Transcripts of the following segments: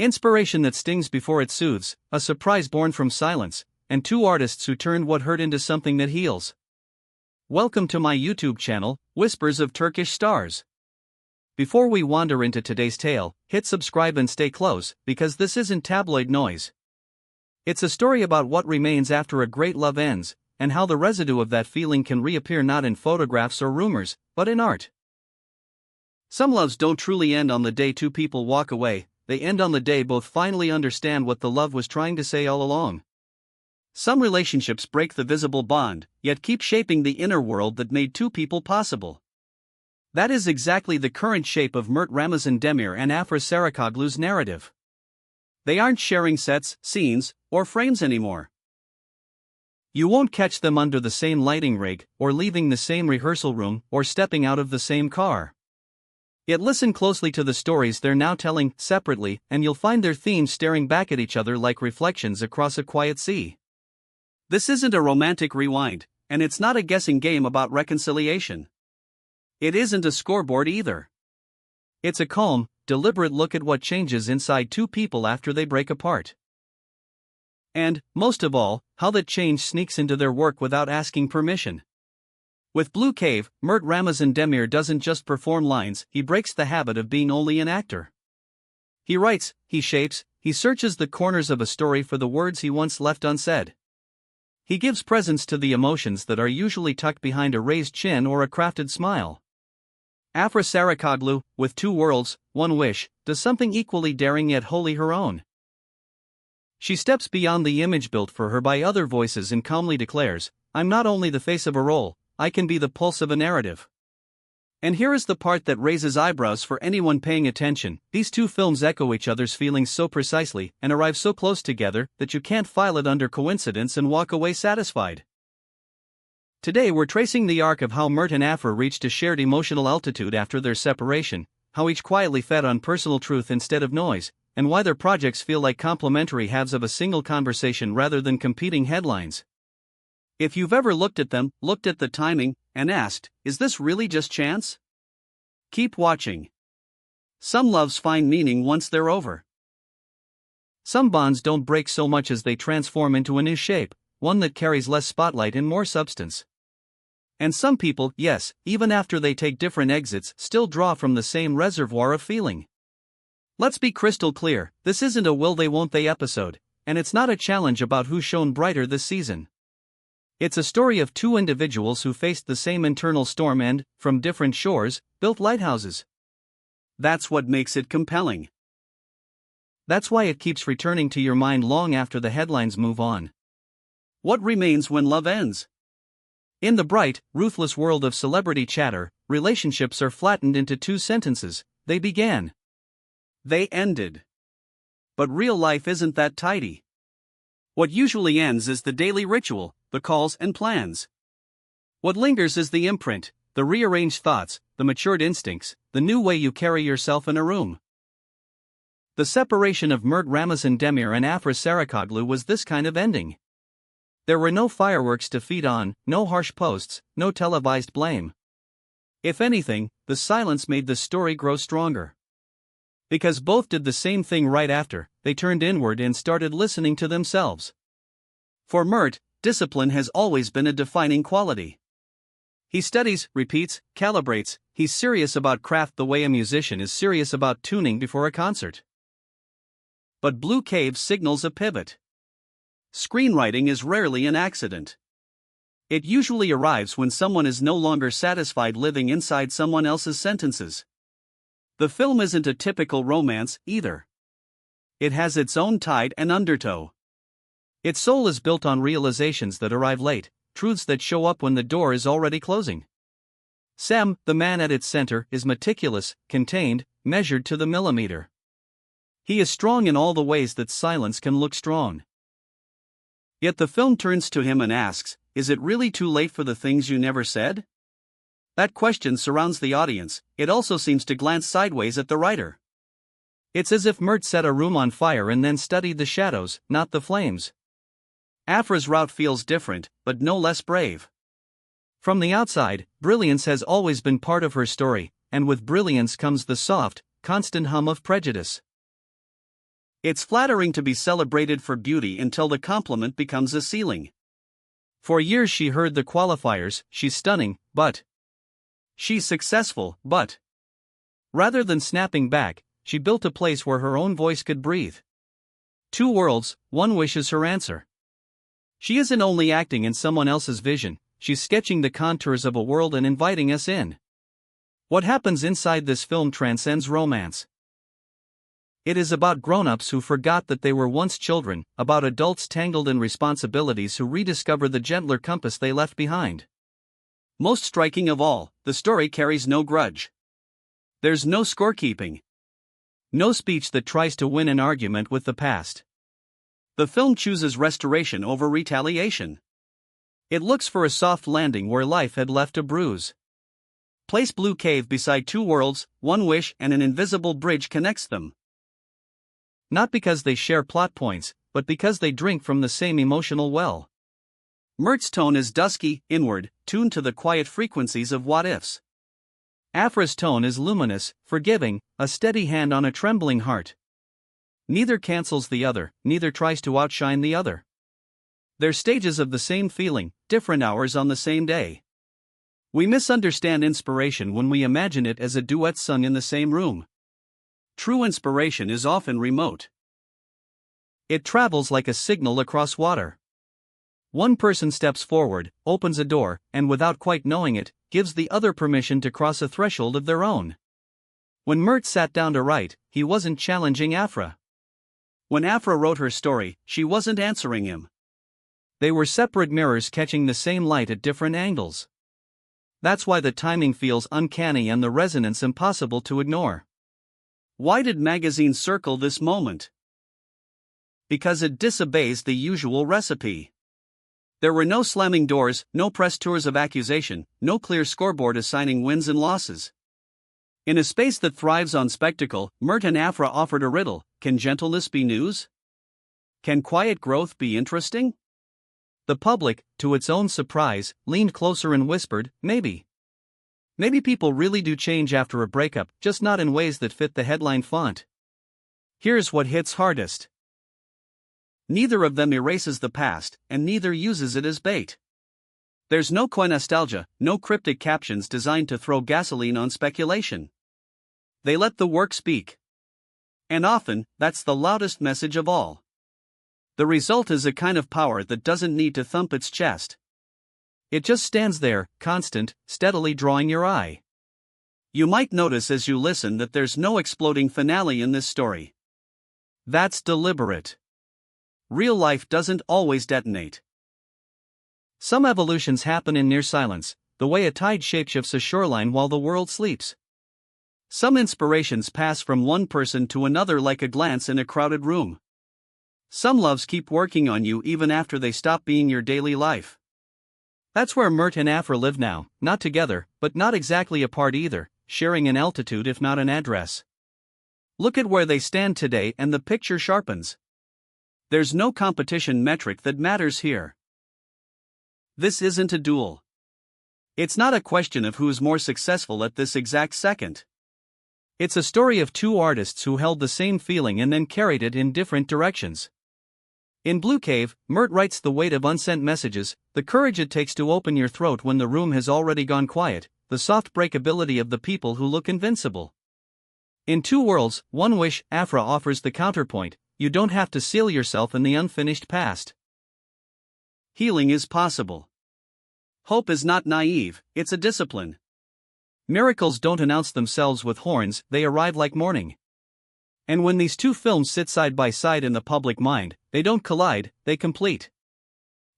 Inspiration that stings before it soothes, a surprise born from silence, and two artists who turned what hurt into something that heals. Welcome to my YouTube channel, Whispers of Turkish Stars. Before we wander into today's tale, hit subscribe and stay close, because this isn't tabloid noise. It's a story about what remains after a great love ends, and how the residue of that feeling can reappear not in photographs or rumors, but in art. Some loves don't truly end on the day two people walk away, they end on the day both finally understand what the love was trying to say all along. Some relationships break the visible bond, yet keep shaping the inner world that made two people possible. That is exactly the current shape of Mert Ramazan Demir and Afra Saraçoğlu's narrative. They aren't sharing sets, scenes, or frames anymore. You won't catch them under the same lighting rig, or leaving the same rehearsal room, or stepping out of the same car. Yet listen closely to the stories they're now telling, separately, and you'll find their themes staring back at each other like reflections across a quiet sea. This isn't a romantic rewind, and it's not a guessing game about reconciliation. It isn't a scoreboard either. It's a calm, deliberate look at what changes inside two people after they break apart. And, most of all, how that change sneaks into their work without asking permission. With Blue Cave, Mert Ramazan Demir doesn't just perform lines, he breaks the habit of being only an actor. He writes, he shapes, he searches the corners of a story for the words he once left unsaid. He gives presence to the emotions that are usually tucked behind a raised chin or a crafted smile. Afra Saraçoğlu, with two worlds, one wish, does something equally daring yet wholly her own. She steps beyond the image built for her by other voices and calmly declares, I'm not only the face of a role, I can be the pulse of a narrative. And here is the part that raises eyebrows for anyone paying attention. These two films echo each other's feelings so precisely and arrive so close together that you can't file it under coincidence and walk away satisfied. Today we're tracing the arc of how Mert and Afra reached a shared emotional altitude after their separation, how each quietly fed on personal truth instead of noise, and why their projects feel like complementary halves of a single conversation rather than competing headlines. If you've ever looked at them, looked at the timing, and asked, is this really just chance? Keep watching. Some loves find meaning once they're over. Some bonds don't break so much as they transform into a new shape, one that carries less spotlight and more substance. And some people, yes, even after they take different exits, still draw from the same reservoir of feeling. Let's be crystal clear, this isn't a will they won't they episode, and it's not a challenge about who shone brighter this season. It's a story of two individuals who faced the same internal storm and, from different shores, built lighthouses. That's what makes it compelling. That's why it keeps returning to your mind long after the headlines move on. What remains when love ends? In the bright, ruthless world of celebrity chatter, relationships are flattened into two sentences: they began. They ended. But real life isn't that tidy. What usually ends is the daily ritual, the calls and plans. What lingers is the imprint, the rearranged thoughts, the matured instincts, the new way you carry yourself in a room. The separation of Mert Ramazan Demir and Afra Saraçoğlu was this kind of ending. There were no fireworks to feed on, no harsh posts, no televised blame. If anything, the silence made the story grow stronger. Because both did the same thing right after, they turned inward and started listening to themselves. For Mert, discipline has always been a defining quality. He studies, repeats, calibrates, he's serious about craft the way a musician is serious about tuning before a concert. But Blue Cave signals a pivot. Screenwriting is rarely an accident. It usually arrives when someone is no longer satisfied living inside someone else's sentences. The film isn't a typical romance, either. It has its own tide and undertow. Its soul is built on realizations that arrive late, truths that show up when the door is already closing. Sem, the man at its center, is meticulous, contained, measured to the millimeter. He is strong in all the ways that silence can look strong. Yet the film turns to him and asks, is it really too late for the things you never said? That question surrounds the audience. It also seems to glance sideways at the writer. It's as if Mert set a room on fire and then studied the shadows, not the flames. Afra's route feels different, but no less brave. From the outside, brilliance has always been part of her story, and with brilliance comes the soft, constant hum of prejudice. It's flattering to be celebrated for beauty until the compliment becomes a ceiling. For years she heard the qualifiers, she's stunning, but she's successful, but rather than snapping back, she built a place where her own voice could breathe. 2 worlds, 1 wish is her answer. She isn't only acting in someone else's vision, she's sketching the contours of a world and inviting us in. What happens inside this film transcends romance. It is about grown-ups who forgot that they were once children, about adults tangled in responsibilities who rediscover the gentler compass they left behind. Most striking of all, the story carries no grudge. There's no scorekeeping. No speech that tries to win an argument with the past. The film chooses restoration over retaliation. It looks for a soft landing where life had left a bruise. Place Blue Cave beside 2 worlds, 1 wish, and an invisible bridge connects them. Not because they share plot points, but because they drink from the same emotional well. Mert's tone is dusky, inward, tuned to the quiet frequencies of what-ifs. Afra's tone is luminous, forgiving, a steady hand on a trembling heart. Neither cancels the other, neither tries to outshine the other. They're stages of the same feeling, different hours on the same day. We misunderstand inspiration when we imagine it as a duet sung in the same room. True inspiration is often remote. It travels like a signal across water. One person steps forward, opens a door, and without quite knowing it, gives the other permission to cross a threshold of their own. When Mert sat down to write, he wasn't challenging Afra. When Afra wrote her story, she wasn't answering him. They were separate mirrors catching the same light at different angles. That's why the timing feels uncanny and the resonance impossible to ignore. Why did magazines circle this moment? Because it disobeys the usual recipe. There were no slamming doors, no press tours of accusation, no clear scoreboard assigning wins and losses. In a space that thrives on spectacle, Mert and Afra offered a riddle: can gentleness be news? Can quiet growth be interesting? The public, to its own surprise, leaned closer and whispered, maybe. Maybe people really do change after a breakup, just not in ways that fit the headline font. Here's what hits hardest. Neither of them erases the past, and neither uses it as bait. There's no coy nostalgia, no cryptic captions designed to throw gasoline on speculation. They let the work speak. And often, that's the loudest message of all. The result is a kind of power that doesn't need to thump its chest. It just stands there, constant, steadily drawing your eye. You might notice as you listen that there's no exploding finale in this story. That's deliberate. Real life doesn't always detonate. Some evolutions happen in near silence, the way a tide shapeshifts a shoreline while the world sleeps. Some inspirations pass from one person to another like a glance in a crowded room. Some loves keep working on you even after they stop being your daily life. That's where Mert and Afra live now, not together, but not exactly apart either, sharing an altitude if not an address. Look at where they stand today and the picture sharpens. There's no competition metric that matters here. This isn't a duel. It's not a question of who's more successful at this exact second. It's a story of 2 artists who held the same feeling and then carried it in different directions. In Blue Cave, Mert writes the weight of unsent messages, the courage it takes to open your throat when the room has already gone quiet, the soft breakability of the people who look invincible. In 2 worlds, 1 wish, Afra offers the counterpoint: you don't have to seal yourself in the unfinished past. Healing is possible. Hope is not naive, it's a discipline. Miracles don't announce themselves with horns, they arrive like morning. And when these 2 films sit side by side in the public mind, they don't collide, they complete.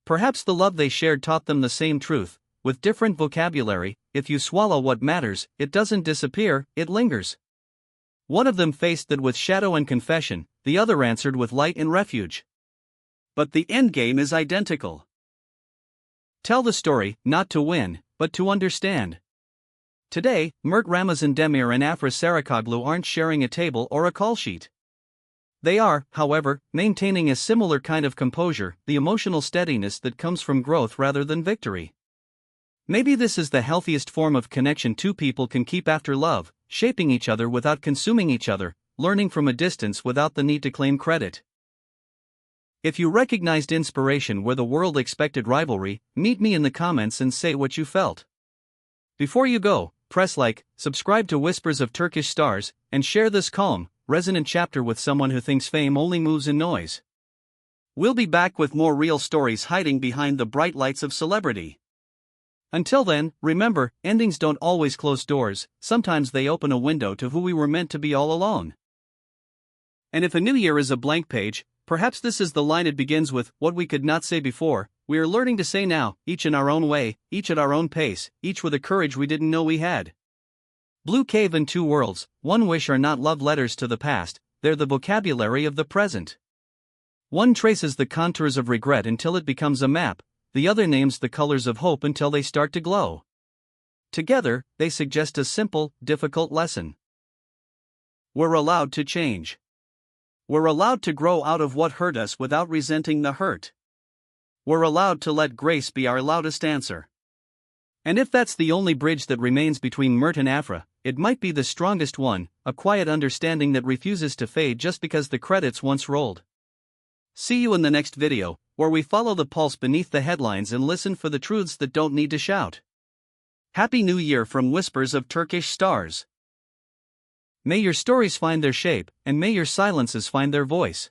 Perhaps the love they shared taught them the same truth, with different vocabulary: if you swallow what matters, it doesn't disappear, it lingers. One of them faced that with shadow and confession, the other answered with light and refuge. But the endgame is identical. Tell the story, not to win, but to understand. Today, Mert Ramazan Demir and Afra Saraçoğlu aren't sharing a table or a call sheet. They are, however, maintaining a similar kind of composure, the emotional steadiness that comes from growth rather than victory. Maybe this is the healthiest form of connection 2 people can keep after love, shaping each other without consuming each other, learning from a distance without the need to claim credit. If you recognized inspiration where the world expected rivalry, meet me in the comments and say what you felt. Before you go, press like, subscribe to Whispers of Turkish Stars, and share this calm, resonant chapter with someone who thinks fame only moves in noise. We'll be back with more real stories hiding behind the bright lights of celebrity. Until then, remember, endings don't always close doors, sometimes they open a window to who we were meant to be all along. And if a new year is a blank page, perhaps this is the line it begins with: what we could not say before, we are learning to say now, each in our own way, each at our own pace, each with a courage we didn't know we had. Blue Cave and Two Worlds, One Wish are not love letters to the past, they're the vocabulary of the present. One traces the contours of regret until it becomes a map, the other names the colors of hope until they start to glow. Together, they suggest a simple, difficult lesson. We're allowed to change. We're allowed to grow out of what hurt us without resenting the hurt. We're allowed to let grace be our loudest answer. And if that's the only bridge that remains between Mert and Afra, it might be the strongest one, a quiet understanding that refuses to fade just because the credits once rolled. See you in the next video, where we follow the pulse beneath the headlines and listen for the truths that don't need to shout. Happy New Year from Whispers of Turkish Stars. May your stories find their shape, and may your silences find their voice.